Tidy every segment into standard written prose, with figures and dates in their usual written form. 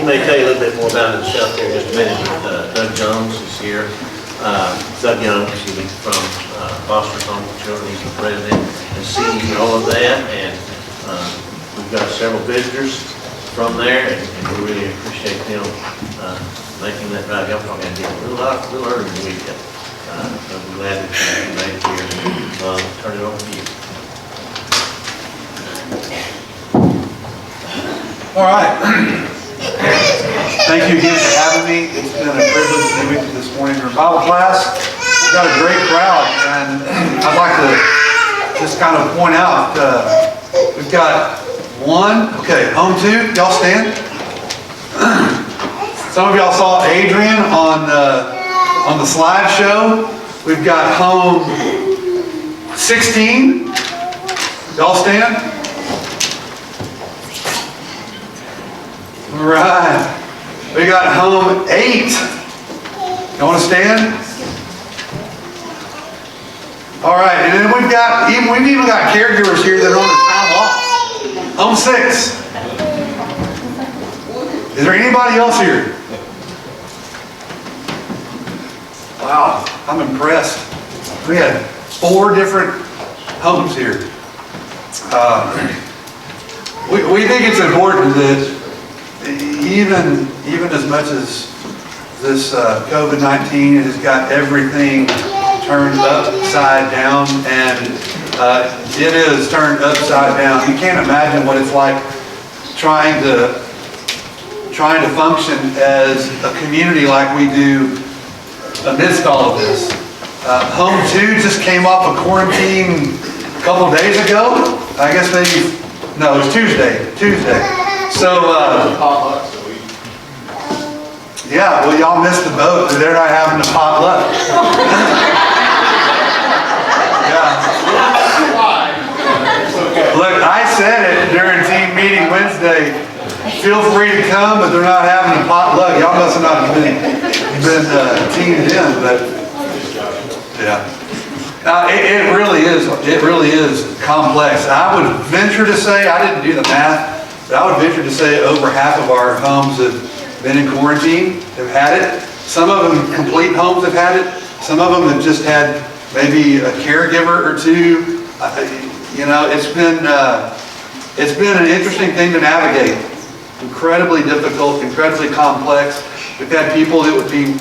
he may tell you a little bit more about himself here in just a minute. Doug Jones is here. Doug Young, excuse me, from Foster Home for Children. He's the president and CEO of that, and we've got several visitors from there, and we really appreciate them making that drive. Y'all probably had to get a little early in the weekend. So we're glad that you made it here. Turn it over to you. All right. Thank you again for having me. It's been a privilege to be with you this morning in our Bible class. We've got a great crowd, and I'd like to just kind of point out, we've got home two. Y'all stand. Some of y'all saw Adrian on the slideshow. We've got home 16. Y'all stand. All right. We got home 8. You want to stand? All right, and then we've even got caregivers here that are on their time off. Home 6. Is there anybody else here? Wow, I'm impressed. We had 4 different homes here. We think it's important that even as much as this COVID-19 has got everything turned upside down, and it is turned upside down. You can't imagine what it's like trying to function as a community like we do amidst all of this. Home 2 just came off a quarantine a couple of days ago. I guess maybe, no, it was Tuesday. So, yeah, well, y'all missed the boat. They're not having a potluck. Yeah. Look, I said it during team meeting Wednesday. Feel free to come, but they're not having a potluck. Y'all must have not been teamed in, but yeah. It really is complex. I would venture to say, I didn't do the math, but I would venture to say over half of our homes have been in quarantine, have had it. Some of them, complete homes, have had it. Some of them have just had maybe a caregiver or two. You know, it's been an interesting thing to navigate. Incredibly difficult, incredibly complex. We've had people that would be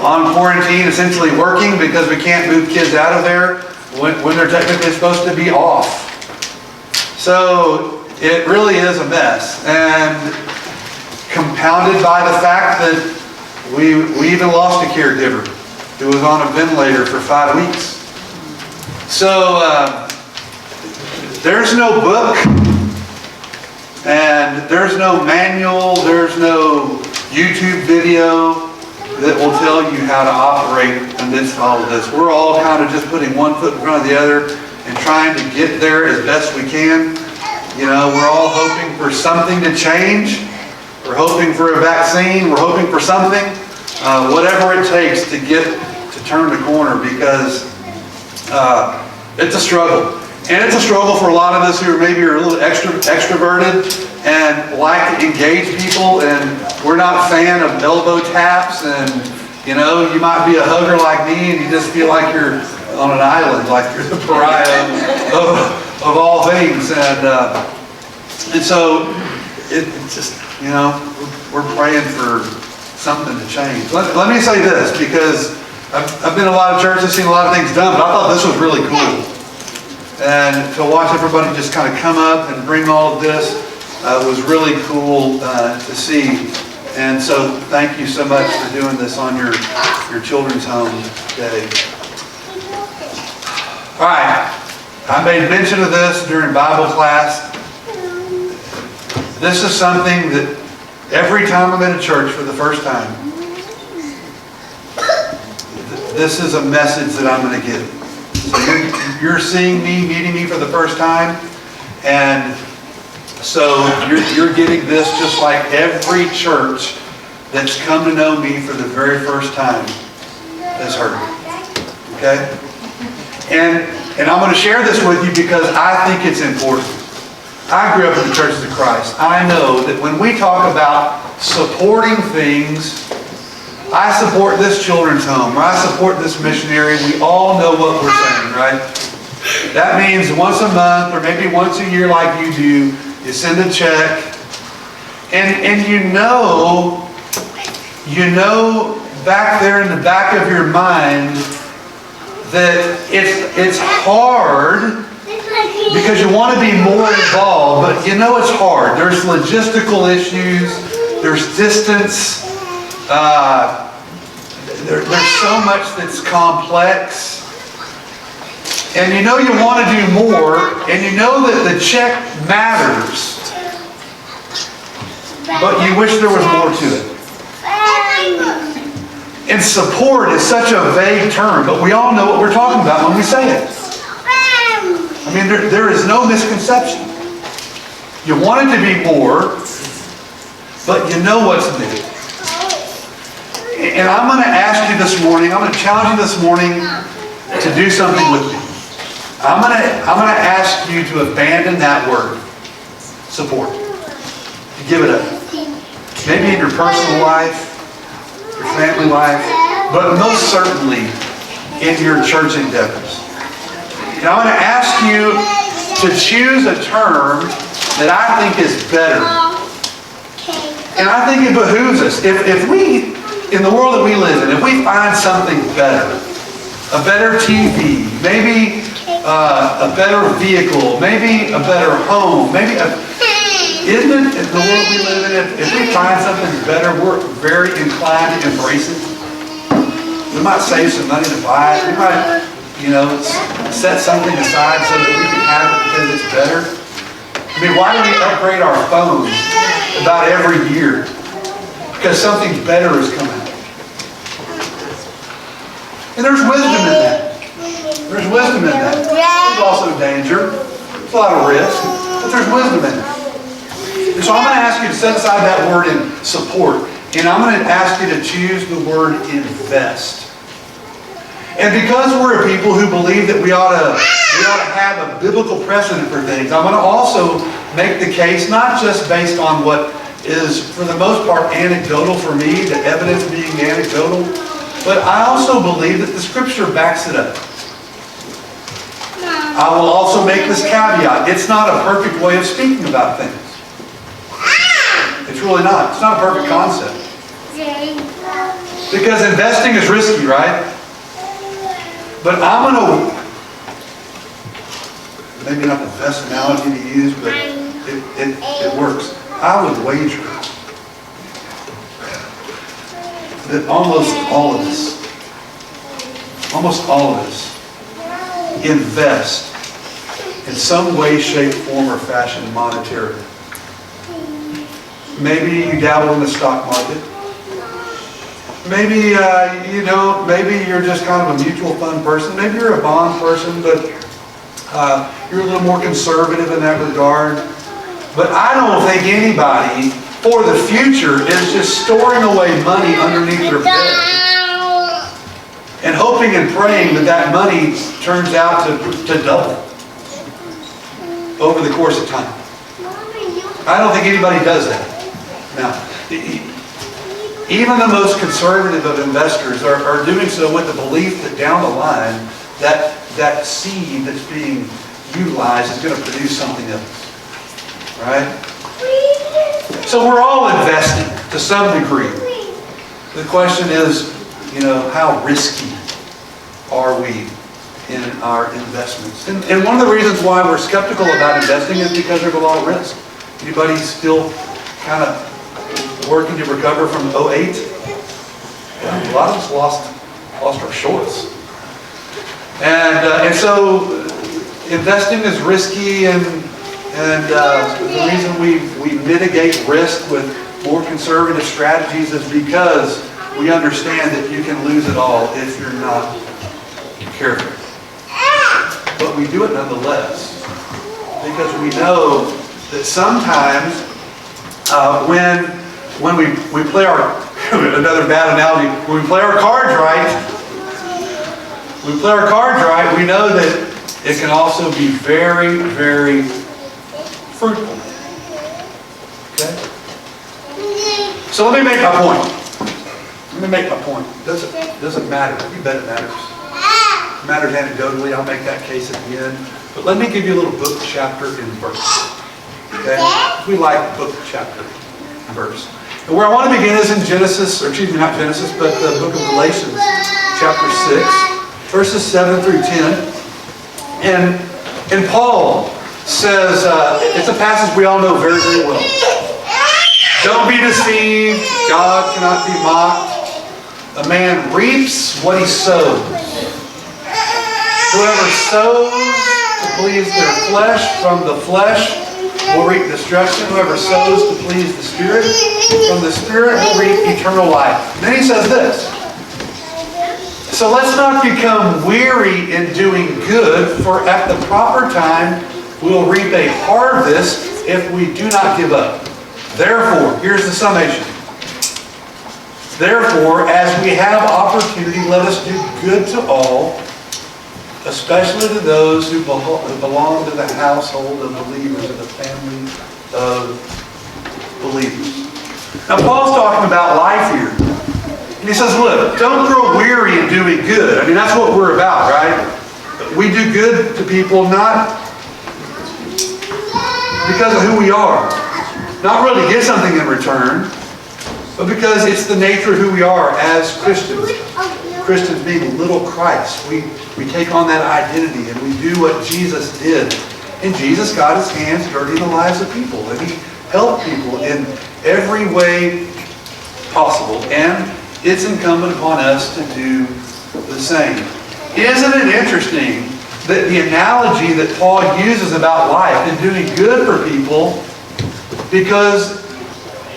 on quarantine, essentially working because we can't move kids out of there when they're technically supposed to be off. So it really is a mess, and compounded by the fact that we even lost a caregiver who was on a ventilator for 5 weeks. So there's no book, and there's no manual, there's no YouTube video that will tell you how to operate amidst all of this. We're all kind of just putting one foot in front of the other and trying to get there as best we can. You know, we're all hoping for something to change. We're hoping for a vaccine. We're hoping for something, whatever it takes to turn the corner, because it's a struggle. And it's a struggle for a lot of us who maybe are a little extroverted and like to engage people, and we're not a fan of elbow taps, and you know, you might be a hugger like me and you just feel like you're on an island, like you're the pariah of all things, and so it's just, you know, we're praying for something to change. Let me say this, because I've been in a lot of churches, seen a lot of things done, but I thought this was really cool. And to watch everybody just kind of come up and bring all of this was really cool to see. And so thank you so much for doing this on your children's home day. All right, I made mention of this during Bible class. This is something that every time I'm in a church for the first time, this is a message that I'm going to give. So you're seeing me, meeting me for the first time, and so you're getting this just like every church that's come to know me for the very first time has heard. Okay? And I'm going to share this with you because I think it's important. I grew up in the Churches of Christ. I know that when we talk about supporting things, I support this children's home, or I support this missionary, we all know what we're saying, right? That means once a month, or maybe once a year like you do, you send a check, and you know back there in the back of your mind that it's hard because you want to be more involved, but you know it's hard. There's logistical issues, there's distance, there's so much that's complex. And you know you want to do more, and you know that the check matters, but you wish there was more to it. And support is such a vague term, but we all know what we're talking about when we say it. I mean, there is no misconception. You want it to be more, but you know what's new. And I'm going to ask you this morning, I'm going to challenge you this morning to do something with me. I'm going to ask you to abandon that word, support. To give it up. Maybe in your personal life, your family life, but most certainly in your church endeavors. And I'm going to ask you to choose a term that I think is better. And I think it behooves us. If we, in the world that we live in, if we find something better, a better TV, maybe a better vehicle, maybe a better home, isn't it, in the world we live in, if we find something better, we're very inclined to embrace it. We might save some money to buy it. We might, set something aside so that we can have it because it's better. I mean, why do we upgrade our phones about every year? Because something better is coming. And there's wisdom in that. There's wisdom in that. There's also danger. There's a lot of risk. But there's wisdom in it. And so I'm going to ask you to set aside that word in support. And I'm going to ask you to choose the word invest. And because we're a people who believe that we ought to have a biblical precedent for things, I'm going to also make the case, not just based on what is, for the most part, anecdotal for me, the evidence being anecdotal, but I also believe that the Scripture backs it up. I will also make this caveat. It's not a perfect way of speaking about things. It's really not. It's not a perfect concept. Because investing is risky, right? But I'm going to, maybe not the best analogy to use, but it works. I would wager that almost all of us invest in some way, shape, form, or fashion monetarily. Maybe you dabble in the stock market. Maybe you don't. Maybe you're just kind of a mutual fund person. Maybe you're a bond person, but you're a little more conservative in that regard. But I don't think anybody for the future is just storing away money underneath their bed and hoping and praying that that money turns out to double over the course of time. I don't think anybody does that. Now, even the most conservative of investors are doing so with the belief that down the line, that seed that's being utilized is going to produce something else. Right? So we're all investing to some degree. The question is, how risky are we in our investments? And one of the reasons why we're skeptical about investing is because there's a lot of risk. Anybody still kind of working to recover from 2008? A lot of us lost our shorts. And so investing is risky, and the reason we mitigate risk with more conservative strategies is because we understand that you can lose it all if you're not careful. But we do it nonetheless because we know that sometimes when we play our, another bad analogy, when we play our cards right, we know that it can also be very, very fruitful. Okay? So let me make my point. Doesn't matter. You bet it matters. It matters anecdotally. I'll make that case at the end. But let me give you a little book, chapter, and verse. Okay? We like book, chapter, and verse. And where I want to begin is in Genesis, or excuse me, not Genesis, but the book of Galatians, chapter 6, verses 7 through 10. And Paul says, it's a passage we all know very, very well. Don't be deceived. God cannot be mocked. A man reaps what he sows. Whoever sows to please their flesh from the flesh will reap destruction. Whoever sows to please the Spirit from the Spirit will reap eternal life. And then he says this. So let's not become weary in doing good, for at the proper time we'll reap a harvest if we do not give up. Therefore, here's the summation. Therefore, as we have opportunity, let us do good to all, especially to those who belong to the household of believers, of the family of believers. Now, Paul's talking about life here. And he says, look, don't grow weary in doing good. I mean, that's what we're about, right? We do good to people not because of who we are. Not really to get something in return, but because it's the nature of who we are as Christians. Christians being little Christ. We take on that identity and we do what Jesus did. And Jesus got his hands dirty in the lives of people. And he helped people in every way possible. And it's incumbent upon us to do the same. Isn't it interesting that the analogy that Paul uses about life and doing good for people, because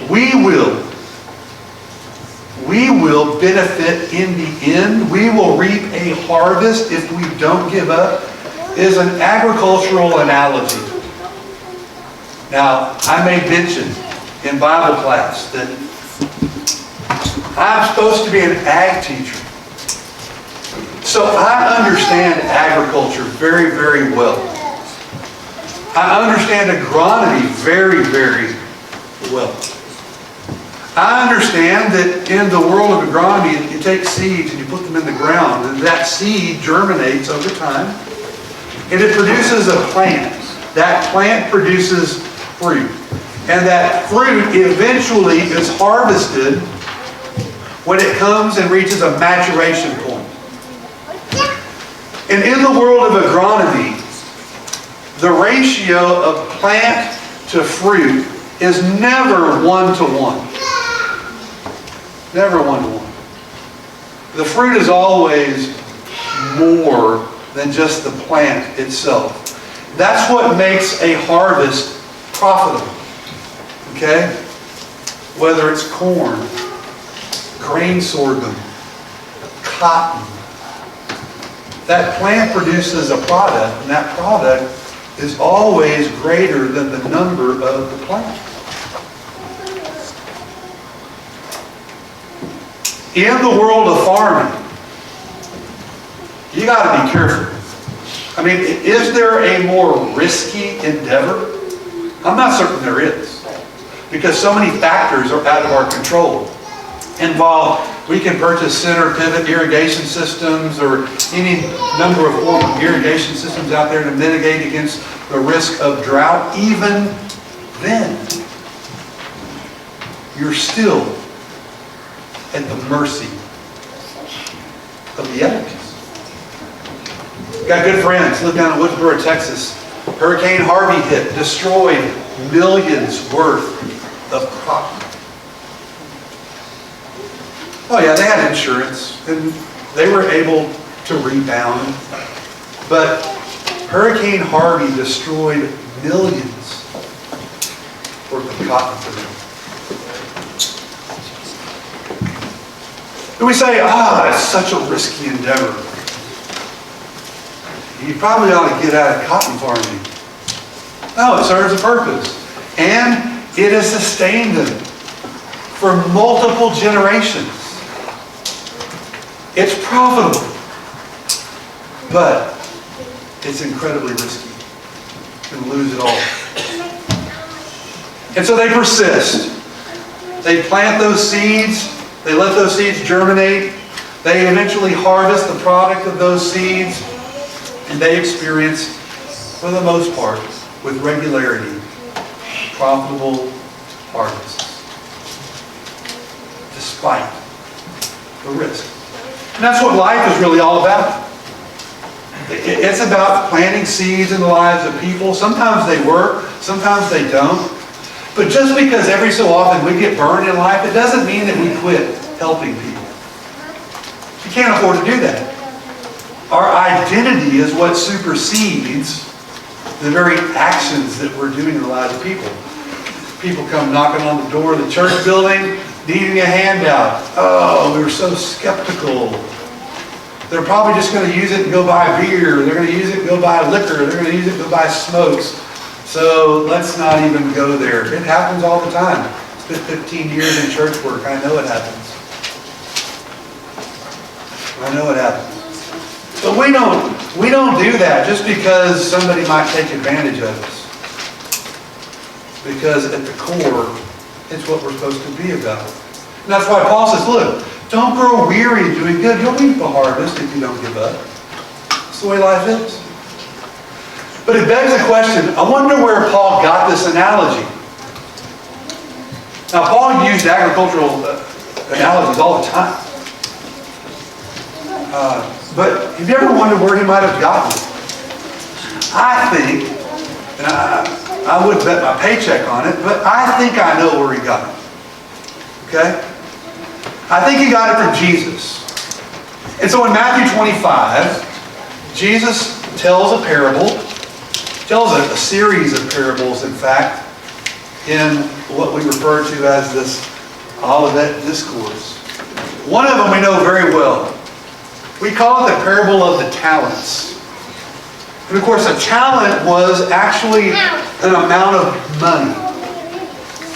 we will benefit in the end. We will reap a harvest if we don't give up, is an agricultural analogy. Now, I made mention in Bible class that I'm supposed to be an ag teacher. So I understand agriculture very, very well. I understand agronomy very, very well. I understand that in the world of agronomy, you take seeds and you put them in the ground, and that seed germinates over time, and it produces a plant. That plant produces fruit. And that fruit eventually is harvested when it comes and reaches a maturation point. And in the world of agronomy, the ratio of plant to fruit is never 1-to-1. Never 1-to-1. The fruit is always more than just the plant itself. That's what makes a harvest profitable. Okay? Whether it's corn, grain sorghum, cotton. That plant produces a product, and that product is always greater than the number of the plant. In the world of farming, you got to be careful. I mean, is there a more risky endeavor? I'm not certain there is. Because so many factors are out of our control. We can purchase center pivot irrigation systems or any number of form of irrigation systems out there to mitigate against the risk of drought. Even then, you're still at the mercy of the elements. Got good friends, live down in Woodsboro, Texas. Hurricane Harvey hit, destroyed millions worth of crop. Oh yeah, they had insurance and they were able to rebound. But Hurricane Harvey destroyed millions worth of cotton for them. And we say, it's such a risky endeavor. You probably ought to get out of cotton farming. No, it serves a purpose. And it has sustained them for multiple generations. It's profitable, but it's incredibly risky. You can lose it all. And so they persist. They plant those seeds, they let those seeds germinate, they eventually harvest the product of those seeds, and they experience, for the most part, with regularity, profitable harvests, despite the risk. And that's what life is really all about. It's about planting seeds in the lives of people. Sometimes they work, sometimes they don't. But just because every so often we get burned in life, it doesn't mean that we quit helping people. You can't afford to do that. Our identity is what supersedes the very actions that we're doing in the lives of people. People come knocking on the door of the church building, needing a handout. Oh, we were so skeptical. They're probably just going to use it and go buy beer. They're going to use it and go buy liquor. They're going to use it and go buy smokes. So let's not even go there. It happens all the time. It's been 15 years in church work. I know it happens. I know it happens. But we don't do that just because somebody might take advantage of us. Because at the core, it's what we're supposed to be about. And that's why Paul says, look, don't grow weary in doing good. You'll reap a harvest if you don't give up. That's the way life is. But it begs the question, I wonder where Paul got this analogy. Now, Paul used agricultural analogies all the time. But have you ever wondered where he might have gotten it? I think, and I wouldn't bet my paycheck on it, but I think I know where he got it. Okay? I think he got it from Jesus. And so in Matthew 25, Jesus tells a parable, tells a series of parables, in fact, in what we refer to as this Olivet Discourse. One of them we know very well. We call it the parable of the talents. And of course, a talent was actually an amount of money.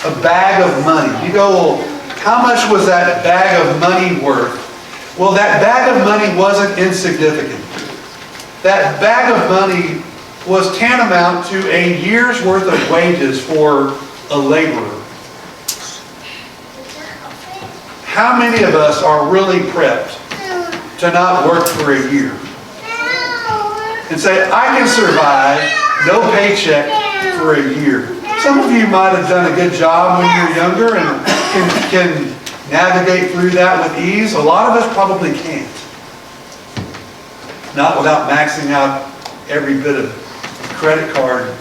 A bag of money. You go, well, how much was that bag of money worth? Well, that bag of money wasn't insignificant. That bag of money was tantamount to a year's worth of wages for a laborer. How many of us are really prepped to not work for a year and say, I can survive no paycheck for a year? Some of you might have done a good job when you were younger and can navigate through that with ease. A lot of us probably can't. Not without maxing out every bit of credit card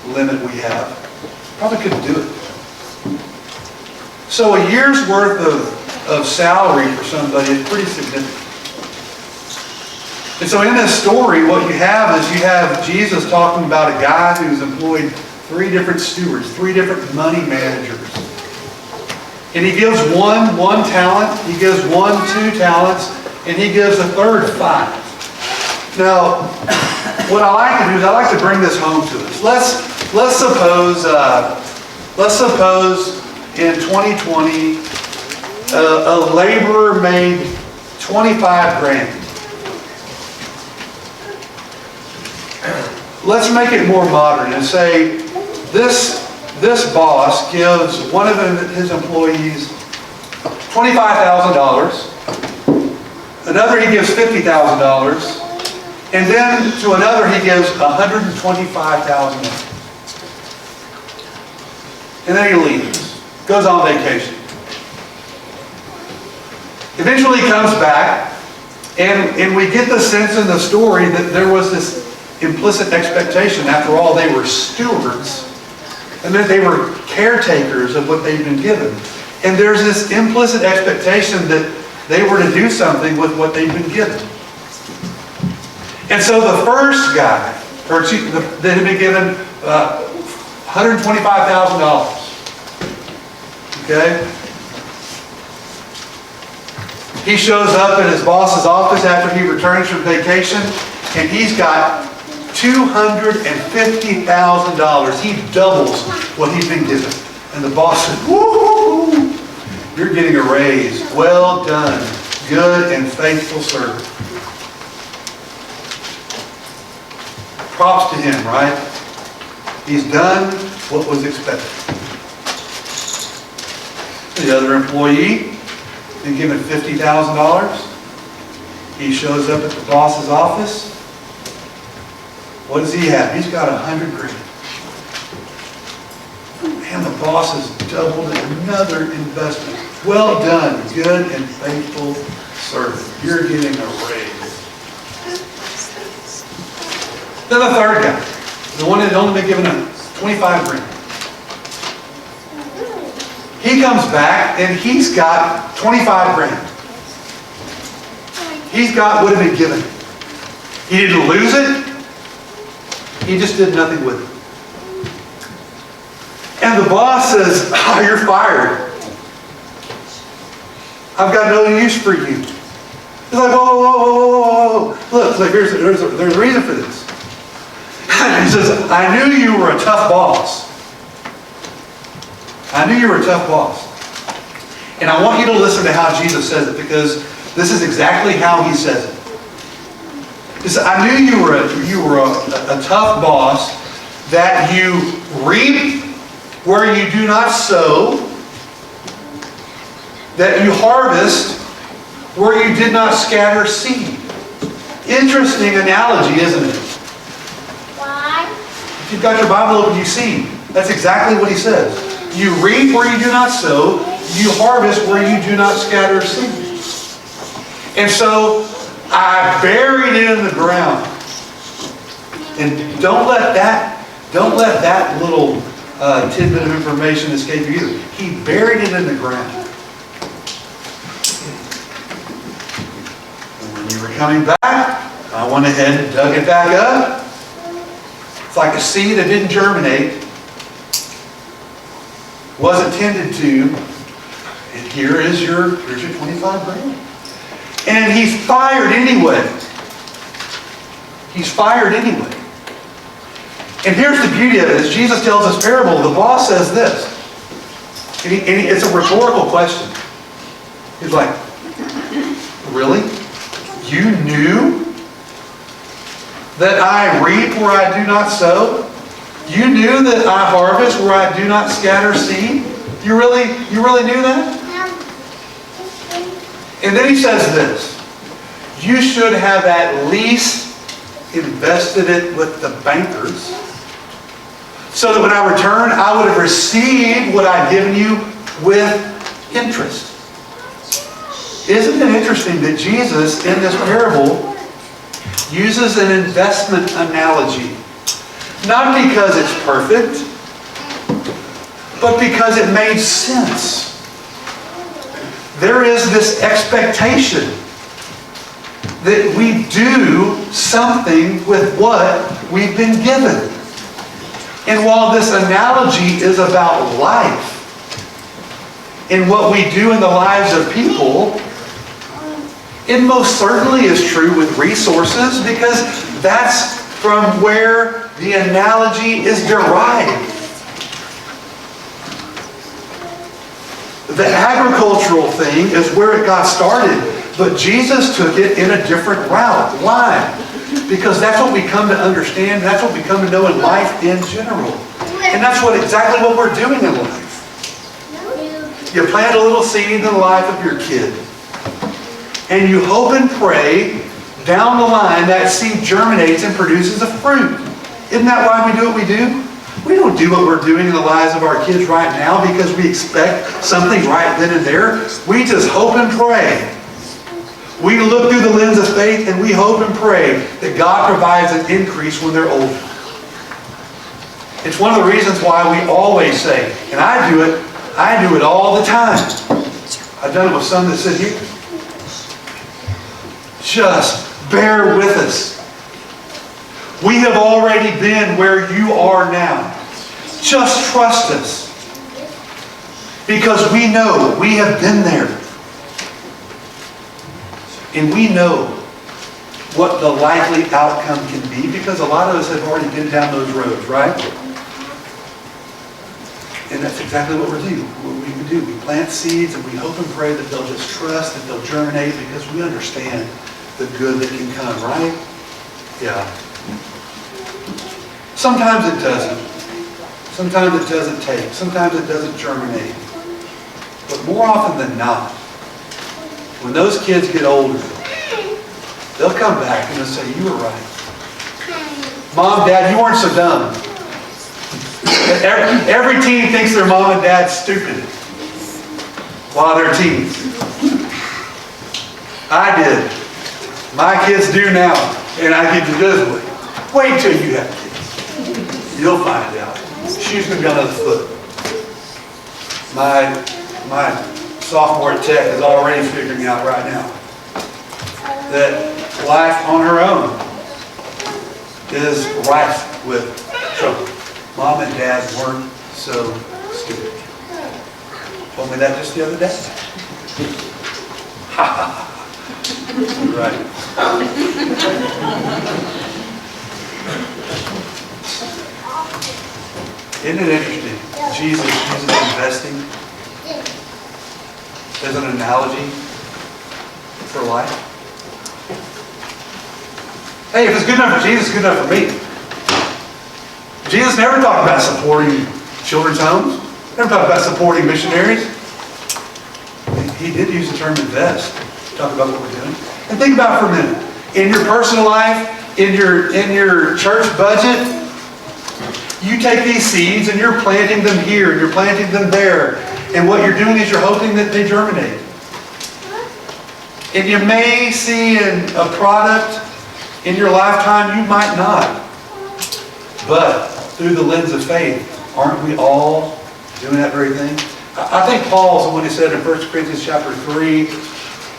limit we have. Probably couldn't do it. So a year's worth of salary for somebody is pretty significant. And so in this story, what you have is you have Jesus talking about a guy who's employed 3 different stewards, 3 different money managers. And he gives one talent, he gives one 2 talents, and he gives a third 5. Now, what I like to do is I like to bring this home to us. Let's suppose in 2020 a laborer made 25 grand. Let's make it more modern and say this boss gives one of his employees $25,000. Another he gives $50,000. And then to another he gives $125,000. And then he leaves. Goes on vacation. Eventually he comes back, and we get the sense in the story that there was this implicit expectation. After all, they were stewards, and that they were caretakers of what they'd been given. And there's this implicit expectation that they were to do something with what they'd been given. And so the first guy, that had been given $125,000. Okay? He shows up at his boss's office after he returns from vacation, and he's got $250,000. He doubles what he's been given. And the boss says, woo-hoo-hoo, you're getting a raise. Well done, good and faithful servant. Props to him, right? He's done what was expected. The other employee, been given $50,000. He shows up at the boss's office. What does he have? He's got $100 grand. And the boss has doubled another investment. Well done, good and faithful servant. You're getting a raise. Then the third guy, the one that had only been given a 25 grand. He comes back and he's got 25 grand. He's got what had been given. He didn't lose it. He just did nothing with it. And the boss says, "Oh, you're fired. I've got no use for you." He's like, "Whoa, whoa, whoa, whoa, whoa, whoa. Look, it's like there's a reason for this." He says, "I knew you were a tough boss. I knew you were a tough boss." And I want you to listen to how Jesus says it, because this is exactly how he says it. He said, "I knew you were a tough boss, that you reap where you do not sow, that you harvest where you did not scatter seed." Interesting analogy, isn't it? Why? If you've got your Bible open, you see. That's exactly what he says. You reap where you do not sow, you harvest where you do not scatter seed. And so, I buried it in the ground. And don't let that little tidbit of information escape you either. He buried it in the ground. And when you were coming back, I went ahead and dug it back up. It's like a seed that didn't germinate, wasn't tended to, and here's your 25 grand. And he's fired anyway. He's fired anyway. And here's the beauty of it. As Jesus tells this parable, the boss says this. And it's a rhetorical question. He's like, "Really? You knew that I reap where I do not sow? You knew that I harvest where I do not scatter seed? You really knew that?" And then he says this, "You should have at least invested it with the bankers, so that when I return, I would have received what I'd given you with interest." Isn't it interesting that Jesus, in this parable, uses an investment analogy? Not because it's perfect, but because it made sense. There is this expectation that we do something with what we've been given. And while this analogy is about life and what we do in the lives of people, it most certainly is true with resources, because that's from where the analogy is derived. The agricultural thing is where it got started, but Jesus took it in a different route. Why? Because that's what we come to understand, that's what we come to know in life in general. And that's exactly what we're doing in life. You plant a little seed in the life of your kid, and you hope and pray down the line that seed germinates and produces a fruit. Isn't that why we do what we do? We don't do what we're doing in the lives of our kids right now because we expect something right then and there. We just hope and pray. We look through the lens of faith and we hope and pray that God provides an increase when they're older. It's one of the reasons why we always say, and I do it all the time. I've done it with some that sit here. Just bear with us. We have already been where you are now. Just trust us. Because we know we have been there. And we know what the likely outcome can be, because a lot of us have already been down those roads, right? And that's exactly what we do. We plant seeds and we hope and pray that they'll just trust, that they'll germinate, because we understand the good that can come, right? Yeah. Sometimes it doesn't. Sometimes it doesn't take. Sometimes it doesn't germinate. But more often than not, when those kids get older, they'll come back and they'll say, you were right. Mom, Dad, you weren't so dumb. Every teen thinks their mom and dad's stupid while they're teens. I did. My kids do now. And I give you this way. Wait till you have kids. You'll find out. Shoes going to be on the other foot. My sophomore at Tech is already figuring out right now that life on her own is rife with trouble. Mom and Dad weren't so stupid. Told me that just the other day. Right. Isn't it interesting? Jesus uses investing as an analogy for life. Hey, if it's good enough for Jesus, it's good enough for me. Jesus never talked about supporting children's homes. Never talked about supporting missionaries. He did use the term invest to talk about what we're doing. And think about it for a minute. In your personal life, in your church budget, you take these seeds and you're planting them here and you're planting them there. And what you're doing is you're hoping that they germinate. And you may see a product in your lifetime, you might not. But through the lens of faith, aren't we all doing that very thing? I think Paul's the one who said in 1 Corinthians chapter 3,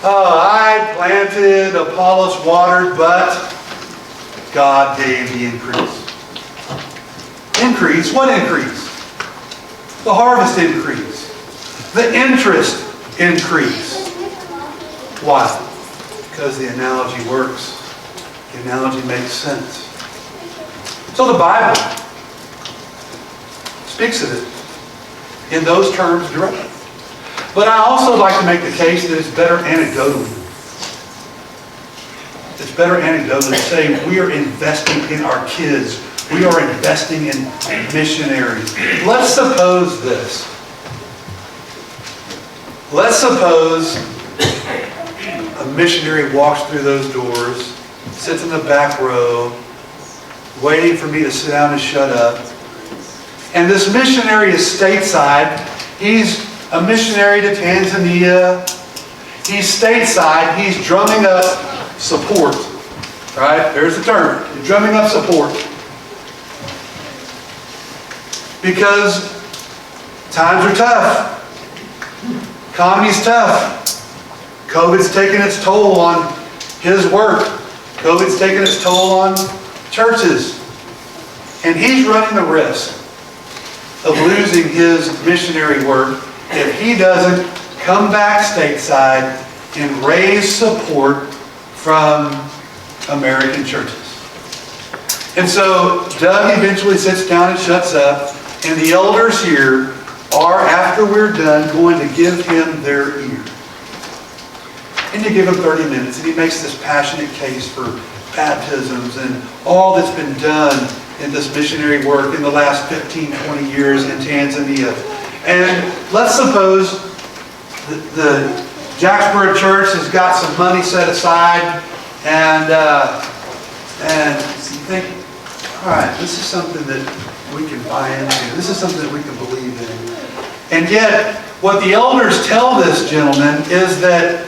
I planted, Apollos watered, but God gave the increase. Increase? What increase? The harvest increase. The interest increase. Why? Because the analogy works. The analogy makes sense. So the Bible speaks of it in those terms directly. But I also like to make the case that it's better anecdotally. It's better anecdotally to say we are investing in our kids. We are investing in missionaries. Let's suppose this. Let's suppose a missionary walks through those doors, sits in the back row, waiting for me to sit down and shut up. And this missionary is stateside. He's a missionary to Tanzania. He's stateside. He's drumming up support. Right? There's the term. He's drumming up support. Because times are tough. Economy's tough. COVID's taking its toll on his work. COVID's taking its toll on churches. And he's running the risk of losing his missionary work if he doesn't come back stateside and raise support from American churches. And so Doug eventually sits down and shuts up, and the elders here are, after we're done, going to give him their ear. And you give him 30 minutes, and he makes this passionate case for baptisms and all that's been done in this missionary work in the last 15, 20 years in Tanzania. And let's suppose the Jacksboro Church has got some money set aside, and you think, all right, this is something that we can buy into. This is something that we can believe in. And yet, what the elders tell this gentleman is that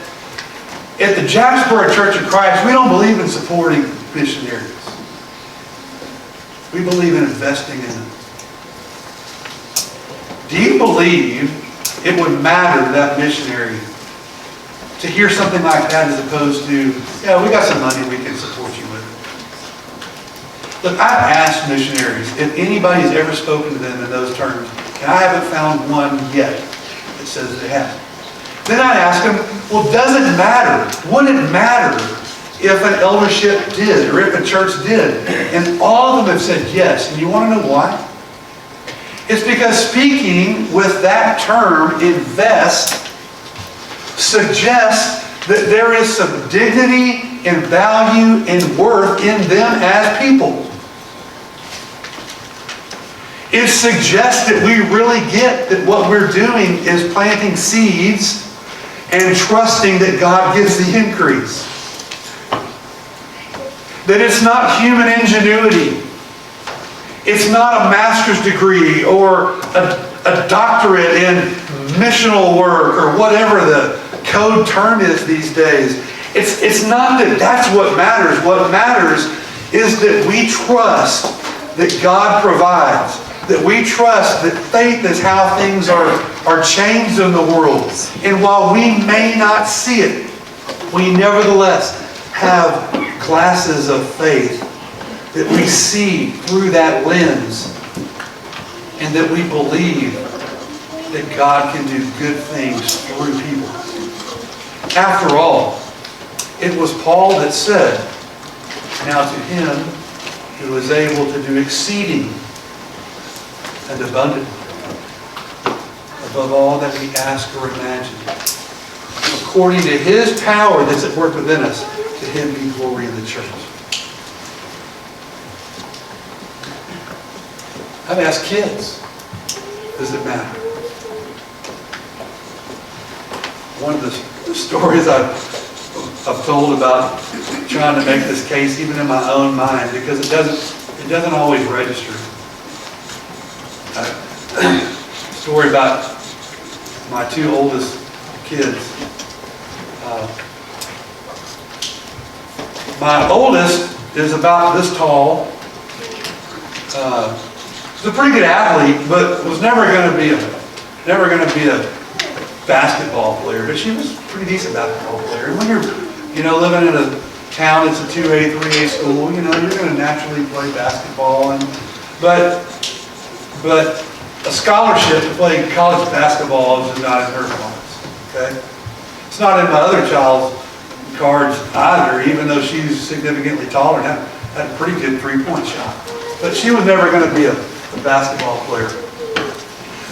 at the Jacksboro Church of Christ, we don't believe in supporting missionaries. We believe in investing in them. Do you believe it would matter to that missionary to hear something like that as opposed to, yeah, we got some money, we can support you with it? Look, I've asked missionaries if anybody's ever spoken to them in those terms, and I haven't found one yet that says it has. Then I'd ask them, well, does it matter? Would it matter if an eldership did, or if a church did? And all of them have said yes. And you want to know why? It's because speaking with that term, invest, suggests that there is some dignity and value and worth in them as people. it suggests that we really get that what we're doing is planting seeds and trusting that God gives the increase. That it's not human ingenuity. It's not a master's degree or a doctorate in missional work or whatever the code term is these days. It's not that that's what matters. What matters is that we trust that God provides. That we trust that faith is how things are changed in the world. And while we may not see it, we nevertheless have glasses of faith that we see through that lens, and that we believe that God can do good things through people. After all, it was Paul that said, "Now to him who is able to do exceeding and abundantly, above all that we ask or imagine, according to his power that's at work within us, to him be glory in the church." I've asked kids, does it matter? One of the stories I've told about trying to make this case even in my own mind, because it doesn't always register. Story about my two oldest kids. My oldest is about this tall. She's a pretty good athlete, but was never going to be a basketball player. But she was a pretty decent basketball player. And when you're living in a town that's a 2A, 3A school, you're going to naturally play basketball. But a scholarship to play college basketball is just not in her cards. Okay, it's not in my other child's cards either, even though she's significantly taller and had a pretty good three-point shot. But she was never going to be a basketball player.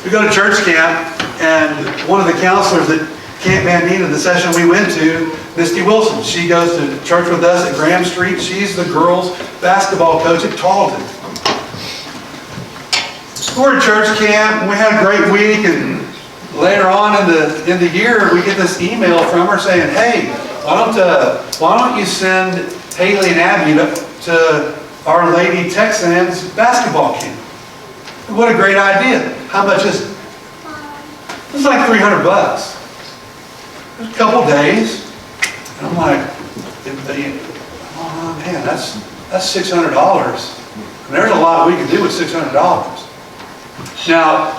We go to church camp, and one of the counselors at Camp Bandina, the session we went to, Misty Wilson, she goes to church with us at Graham Street. She's the girls' basketball coach at Tarleton. We're at church camp, and we had a great week, and later on in the year, we get this email from her saying, "Hey, why don't you send Haley and Abby to Our Lady Texans basketball camp?" What a great idea. How much is it? It's like $300. It was a couple days. And I'm like, oh man, that's $600. And there's a lot we can do with $600. Now,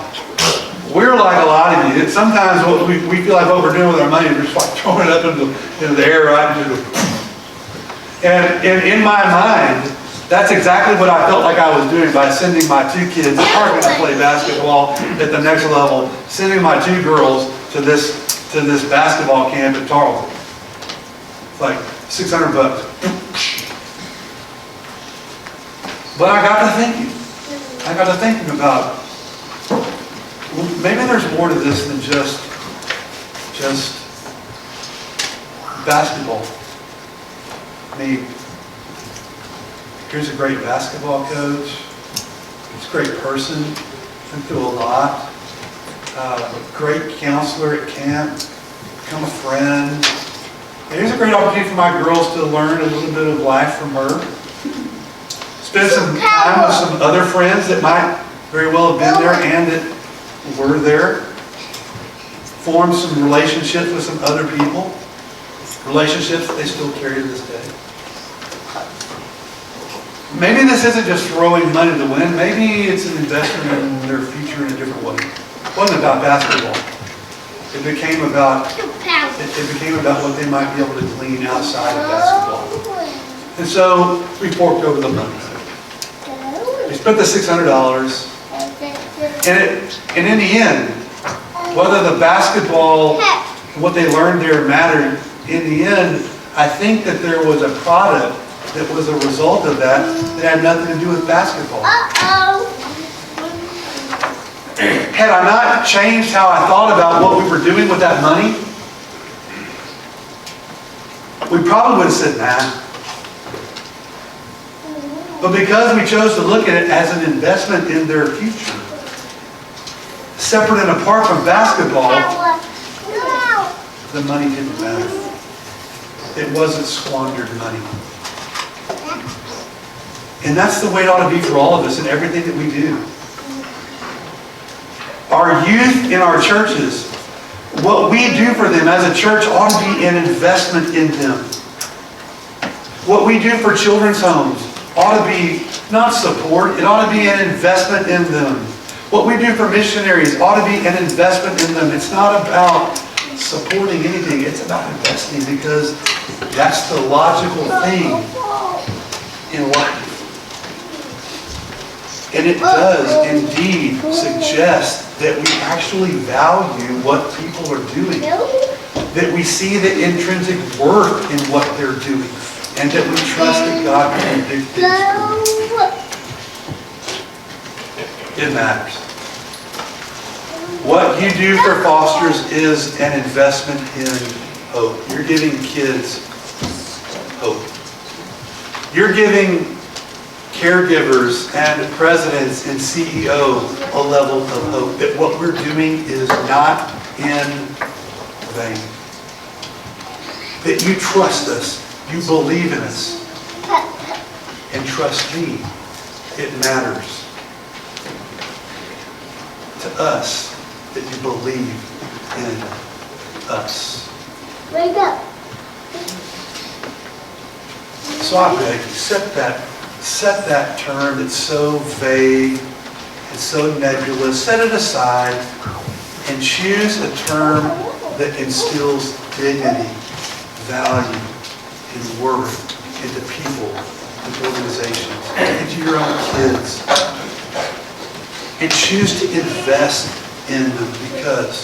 we're like a lot of you. Sometimes what we feel like what we're doing with our money, we're just like throwing it up into the air, right into the... And in my mind, that's exactly what I felt like I was doing by sending my two kids that are going to play basketball at the next level, sending my two girls to this basketball camp at Tarleton. It's like $600. But I got to thinking about, well, maybe there's more to this than just basketball. I mean, here's a great basketball coach. He's a great person. Been through a lot. A great counselor at camp. Become a friend. And here's a great opportunity for my girls to learn a little bit of life from her. Spend some time with some other friends that might very well have been there and that were there. Form some relationships with some other people. Relationships that they still carry to this day. Maybe this isn't just throwing money to win. Maybe it's an investment in their future in a different way. It wasn't about basketball. It became about what they might be able to glean outside of basketball. And so we forked over the money. We spent the $600. And in the end, whether the basketball and what they learned there mattered, in the end, I think that there was a product that was a result of that had nothing to do with basketball. Had I not changed how I thought about what we were doing with that money, we probably would have said, nah. But because we chose to look at it as an investment in their future, separate and apart from basketball, the money didn't matter. It wasn't squandered money. And that's the way it ought to be for all of us in everything that we do. Our youth in our churches, what we do for them as a church ought to be an investment in them. What we do for children's homes ought to be not support, it ought to be an investment in them. What we do for missionaries ought to be an investment in them. It's not about supporting anything, it's about investing, because that's the logical thing in life. And it does indeed suggest that we actually value what people are doing, that we see the intrinsic worth in what they're doing, and that we trust that God can do things for them. It matters. What you do for fosters is an investment in hope. You're giving kids hope. You're giving caregivers and presidents and CEOs a level of hope that what we're doing is not in vain. That you trust us, you believe in us, and trust me, it matters to us that you believe in us. Wake up. So I beg you, set that term that's so vague and so nebulous, set it aside and choose a term that instills dignity, value, and worth into people and organizations, into your own kids. And choose to invest in them because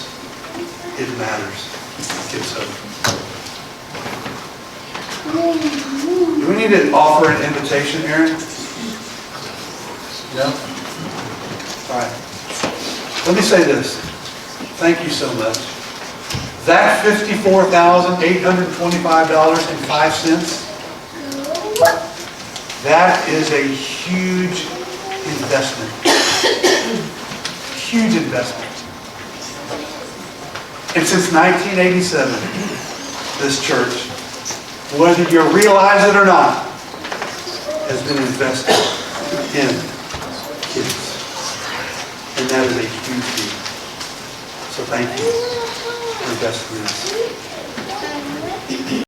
it matters. It gives hope. Do we need to offer an invitation, Aaron? No? All right. Let me say this. Thank you so much. That $54,825.05, that is a huge investment. Huge investment. And since 1987, this church, whether you realize it or not, has been invested in kids. And that is a huge deal. So thank you for investing in us.